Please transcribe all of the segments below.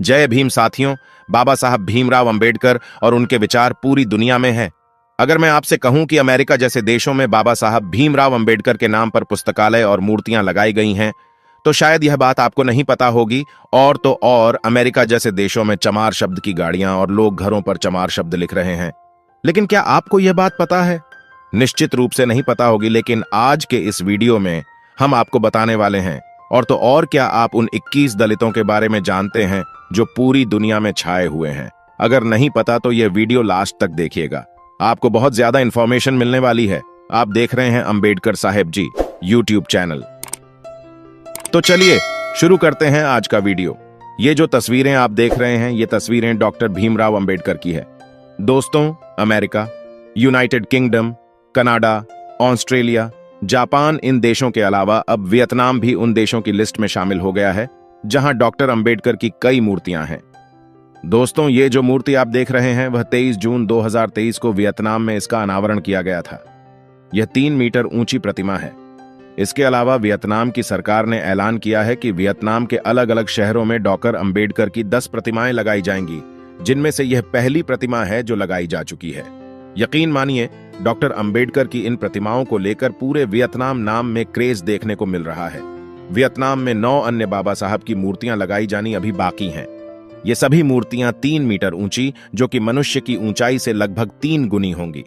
जय भीम साथियों। बाबा साहब भीमराव अंबेडकर और उनके विचार पूरी दुनिया में हैं। अगर मैं आपसे कहूं कि अमेरिका जैसे देशों में बाबा साहब भीमराव अंबेडकर के नाम पर पुस्तकालय और मूर्तियां लगाई गई हैं, तो शायद यह बात आपको नहीं पता होगी। और तो और अमेरिका जैसे देशों में चमार शब्द की गाड़ियां और लोग घरों पर चमार शब्द लिख रहे हैं। लेकिन क्या आपको यह बात पता है? निश्चित रूप से नहीं पता होगी, लेकिन आज के इस वीडियो में हम आपको बताने वाले हैं। और तो और क्या आप उन 21 दलितों के बारे में जानते हैं जो पूरी दुनिया में छाए हुए हैं? अगर नहीं पता तो यह वीडियो लास्ट तक देखिएगा, आपको बहुत ज्यादा इंफॉर्मेशन मिलने वाली है। आप देख रहे हैं अंबेडकर साहेब जी यूट्यूब चैनल। तो चलिए शुरू करते हैं आज का वीडियो। ये जो तस्वीरें आप देख रहे हैं, ये तस्वीरें डॉक्टर भीमराव अंबेडकर की है। दोस्तों, America, United Kingdom, Canada, Australia, Japan, इन देशों के अलावा अब वियतनाम भी उन देशों की लिस्ट में शामिल हो गया है जहां डॉक्टर अंबेडकर की कई मूर्तियां हैं। दोस्तों, ये जो मूर्ति आप देख रहे हैं वह 23 जून 2023 को वियतनाम में इसका अनावरण किया गया था। यह 3 मीटर ऊंची प्रतिमा है। इसके अलावा वियतनाम की सरकार ने ऐलान किया है कि वियतनाम के अलग अलग शहरों में डॉक्टर अंबेडकर की 10 प्रतिमाएं लगाई जाएंगी, जिनमें से यह पहली प्रतिमा है जो लगाई जा चुकी है। यकीन मानिए, डॉक्टर अंबेडकर की इन प्रतिमाओं को लेकर पूरे वियतनाम नाम में क्रेज देखने को मिल रहा है। वियतनाम में 9 अन्य बाबा साहब की मूर्तियां लगाई जानी अभी बाकी हैं। ये सभी मूर्तियां 3 मीटर ऊंची, जो कि मनुष्य की ऊंचाई से लगभग 3 गुनी होंगी।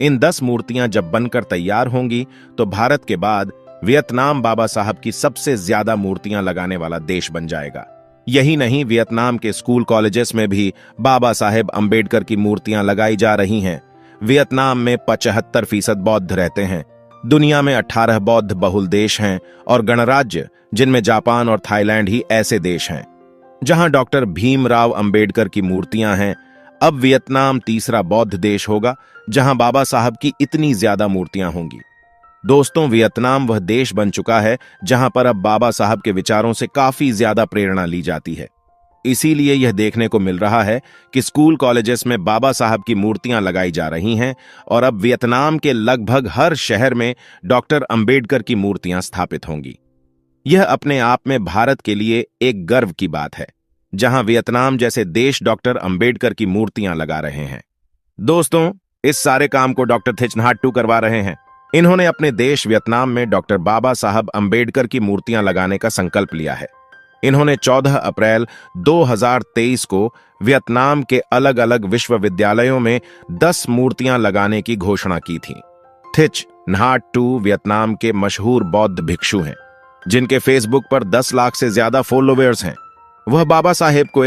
इन 10 मूर्तियां जब बनकर तैयार होंगी तो भारत के बाद वियतनाम बाबा साहब की सबसे ज्यादा मूर्तियां लगाने वाला देश बन जाएगा। यही नहीं, वियतनाम के स्कूल कॉलेजेस में भी बाबा साहेब अंबेडकर की मूर्तियां लगाई जा रही हैं। वियतनाम में 75% बौद्ध रहते हैं। दुनिया में 18 बौद्ध बहुल देश हैं और गणराज्य, जिनमें जापान और थाईलैंड ही ऐसे देश हैं जहां डॉक्टर भीमराव अंबेडकर की मूर्तियां हैं। अब वियतनाम तीसरा बौद्ध देश होगा जहां बाबा साहब की इतनी ज्यादा मूर्तियां होंगी। दोस्तों, वियतनाम वह देश बन चुका है जहां पर अब बाबा साहब के विचारों से काफी ज्यादा प्रेरणा ली जाती है। इसीलिए यह देखने को मिल रहा है कि स्कूल कॉलेजेस में बाबा साहब की मूर्तियां लगाई जा रही हैं और अब वियतनाम के लगभग हर शहर में डॉक्टर अंबेडकर की मूर्तियां स्थापित होंगी। यह अपने आप में भारत के लिए एक गर्व की बात है, जहां वियतनाम जैसे देश डॉक्टर अंबेडकर की मूर्तियां लगा रहे हैं। दोस्तों, इस सारे काम को डॉक्टर थिच नहाट टू करवा रहे हैं। इन्होंने अपने देश वियतनाम में डॉक्टर बाबा साहब अंबेडकर की मूर्तियां लगाने का संकल्प लिया है। इन्होंने 14 अप्रैल 2023 को वियतनाम के अलग अलग विश्वविद्यालयों में 10 मूर्तियां लगाने की घोषणा की थी। थिच नहाट टू वियतनाम के मशहूर बौद्ध भिक्षु हैं, जिनके फेसबुक पर 10 लाख से ज्यादा फॉलोअर्स हैं। वह बाबा साहेब को